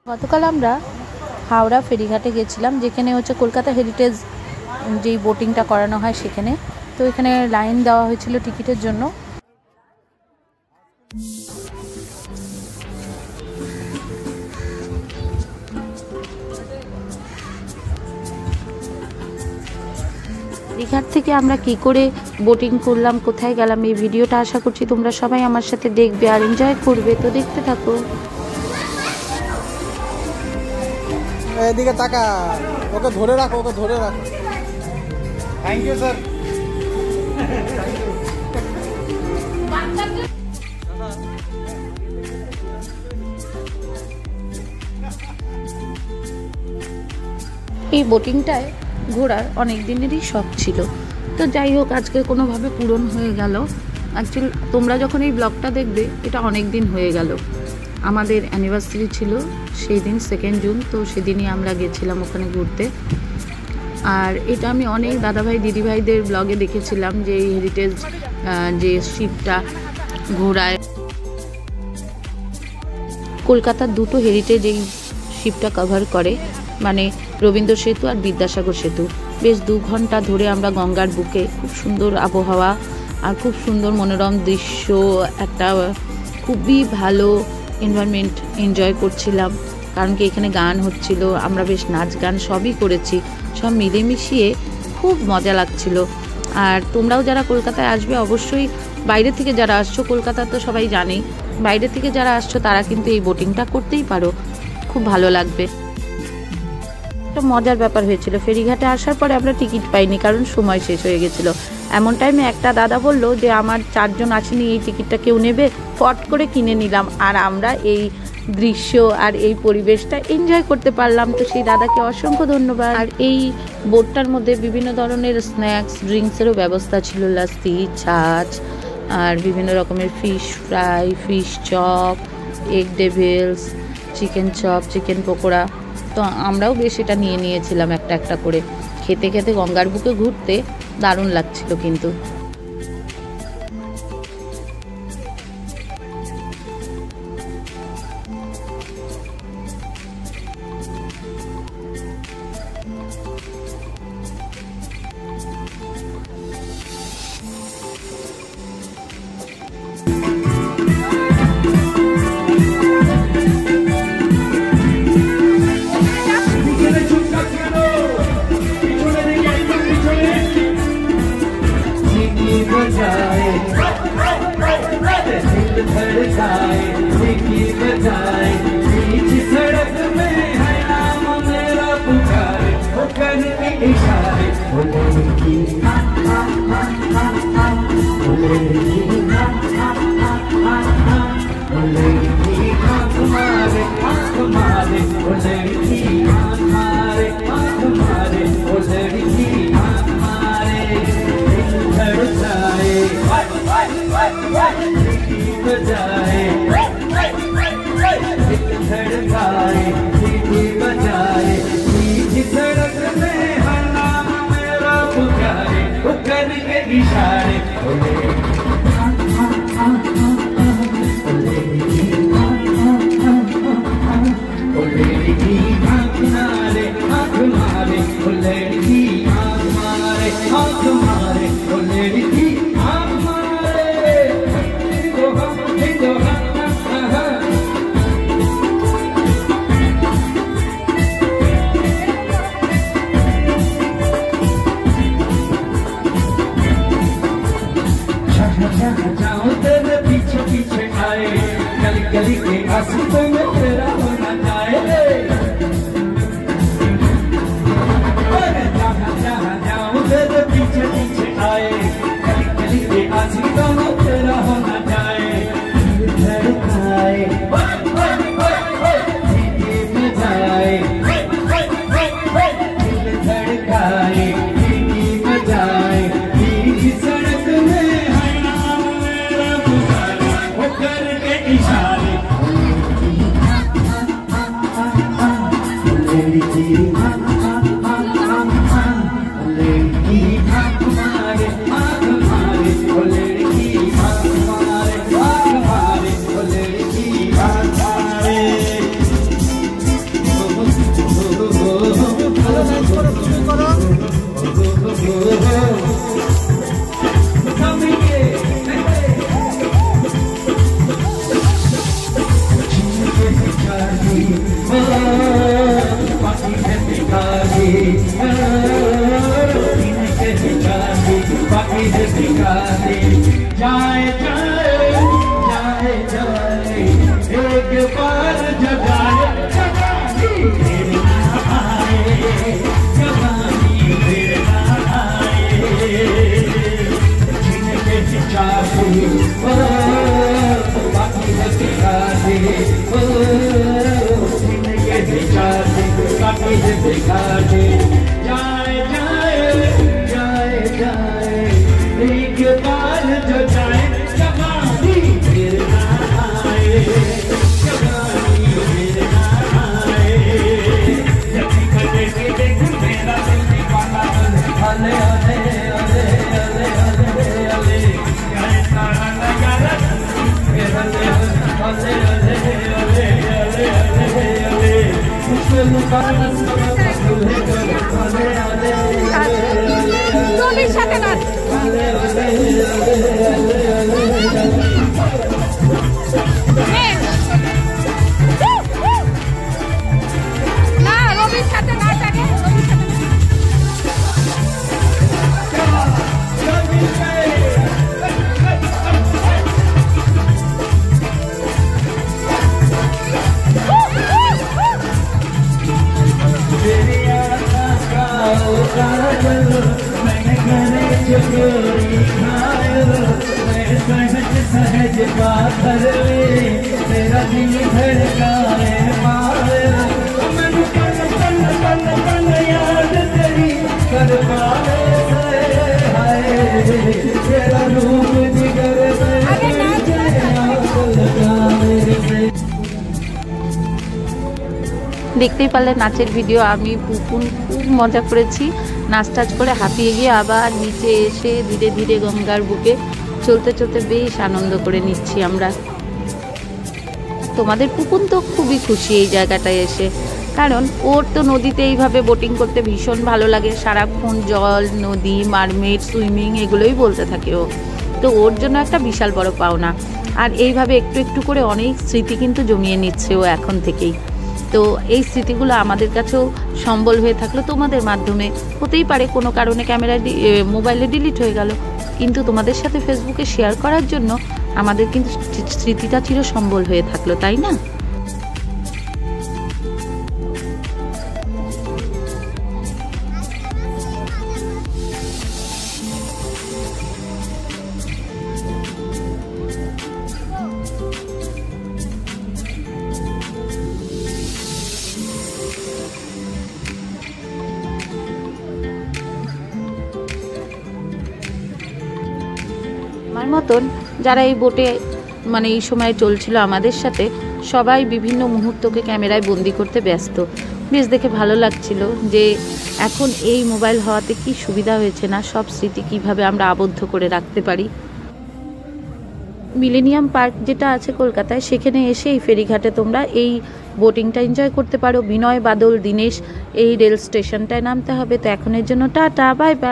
গতকাল আমরা হাওড়া ফেরিঘাটে গেছিলাম, যেখানে হচ্ছে কলকাতা হেরিটেজ যেই বোটিংটা করানো হয় সেখানে। তো এখানে লাইন দেওয়া হয়েছিল টিকিটের জন্য। দীঘার থেকে আমরা কি করে বোটিং করলাম, কোথায় গেলাম, এই ভিডিওটা আশা করছি তোমরা সবাই আমার সাথে দেখবে আর এনজয় করবে। তো দেখতে থাকো। এদিকে তাকা, ওকে ধরে রাখো, ওকে ধরে রাখো। Thank you sir. এই বোটিংটায় ঘোরার অনেক দিনেরই শখ ছিল, তো যাই হোক আজকে কোনোভাবে পূরণ হয়ে গেল। অ্যাকচুয়ালি তোমরা যখন এই ব্লগটা দেখবে এটা অনেক দিন হয়ে গেল, আমাদের অ্যানিভার্সারি ছিল সেই দিন 2 জুন। তো সেদিনই আমরা গেছিলাম ওখানে ঘুরতে। আর এটা আমি অনেক দাদাভাই দিদিভাইদের ব্লগে দেখেছিলাম যে এই হেরিটেজ যে শিপটা ঘোরায়। কলকাতার দুটো হেরিটেজ এই শিপটা কভার করে, মানে রবীন্দ্র সেতু আর বিদ্যাসাগর সেতু। বেশ 2 ঘন্টা ধরে আমরা গঙ্গার বুকে, খুব সুন্দর আবহাওয়া আর খুব সুন্দর মনোরম দৃশ্য, একটা খুবই ভালো এনভায়রনমেন্ট এনজয় করছিলাম। কারণ কি এখানে গান হচ্ছিল, আমরা বেশ নাচ গান সবই করেছি, সব মিলেমিশিয়ে খুব মজা লাগছিল। আর তোমরাও যারা কলকাতায় আসবে অবশ্যই, বাইরে থেকে যারা আসছো, কলকাতা তো সবাই জানেই, বাইরে থেকে যারা আসছো তারা কিন্তু এই বোটিংটা করতেই পারো, খুব ভালো লাগবে। একটা মজার ব্যাপার হয়েছিল, ফেরিঘাটে আসার পরে আমরা টিকিট পাইনি কারণ সময় শেষ হয়ে গেছিলো। এমন টাইমে একটা দাদা বলল যে আমার 4 জন আসেনি, এই টিকিটটা কেউ নেবে? ফট করে কিনে নিলাম আর আমরা এই দৃশ্য আর এই পরিবেশটা এনজয় করতে পারলাম। তো সেই দাদাকে অসংখ্য ধন্যবাদ। আর এই বোটটার মধ্যে বিভিন্ন ধরনের স্ন্যাক্স ড্রিঙ্কসেরও ব্যবস্থা ছিল, লাস্সি, ছাঁচ আর বিভিন্ন রকমের fish fry, fish chop, egg Devil's, chicken chop, chicken pakora. তো আমরাও বেশ এটা নিয়েছিলাম একটা একটা করে। খেতে খেতে গঙ্গার বুকে ঘুরতে দারুণ লাগছিল কিন্তু। लड़की बाकी है दिखा दे जाए जाए जाए जाए एक बार जगाए जवानी फिर ना आए जवानी फिर ना आए जिनके चाहते ओ बाकी है दिखा दे ओ जिनके चाहते बाकी है दिखा दे जाए जाए जाए जाए एक बार जो जाए जवानी फिर ना आए जवानी फिर ना आए जब कटे के देख मेरा दिल दीवाना हले हले हले हले हले हले यार तारा नजारा हले हले हले हले हले हले हले उसमें लुकाना सब भूले गए हले हले রবির সাথে নাচ। না রবির সাথে নাচ আগে, রবির সাথে নাচ। सहज पाथर तेरा दिल धड़काए मारे मैनू पल पल पल पल याद तेरी कर पाए हाय तेरा रूप जिगर দেখতেই পারলে নাচের ভিডিও। আমি পুপুন খুব মজা করেছি, নাচ টাচ করে হাঁপিয়ে গিয়ে আবার নিচে এসে ধীরে ধীরে গঙ্গার বুকে চলতে চলতে বেশ আনন্দ করে নিচ্ছি আমরা। তোমাদের পুপুন তো খুবই খুশি এই জায়গাটায় এসে, কারণ ওর তো নদীতে এইভাবে বোটিং করতে ভীষণ ভালো লাগে। সারাক্ষণ জল, নদী, মারমেড, সুইমিং এগুলোই বলতে থাকে ও। তো ওর জন্য একটা বিশাল বড় পাওনা। আর এইভাবে একটু একটু করে অনেক স্মৃতি কিন্তু জমিয়ে নিচ্ছে ও এখন থেকেই। তো এই স্মৃতিগুলো আমাদের কাছেও সম্বল হয়ে থাকলো তোমাদের মাধ্যমে। হতেই পারে কোনো কারণে ক্যামেরা মোবাইলে ডিলিট হয়ে গেল, কিন্তু তোমাদের সাথে ফেসবুকে শেয়ার করার জন্য আমাদের কিন্তু স্মৃতিটা চির সম্বল হয়ে থাকলো, তাই না? আমার মতন যারা এই বোটে মানে এই সময় চলছিল আমাদের সাথে, সবাই বিভিন্ন মুহূর্তকে ক্যামেরায় বন্দি করতে ব্যস্ত। বেশ দেখে ভালো লাগছিল যে এখন এই মোবাইল হওয়াতে কি সুবিধা হয়েছে না, সব স্মৃতি কিভাবে আমরা আবদ্ধ করে রাখতে পারি। মিলেনিয়াম পার্ক যেটা আছে কলকাতায়, সেখানে এসে এই ফেরিঘাটে তোমরা এই বোটিংটা এনজয় করতে পারো। বিনয়, বাদল, দীনেশ এই রেল স্টেশনটায় নামতে হবে। তো এখনের জন্য টাটা, বাই বাই।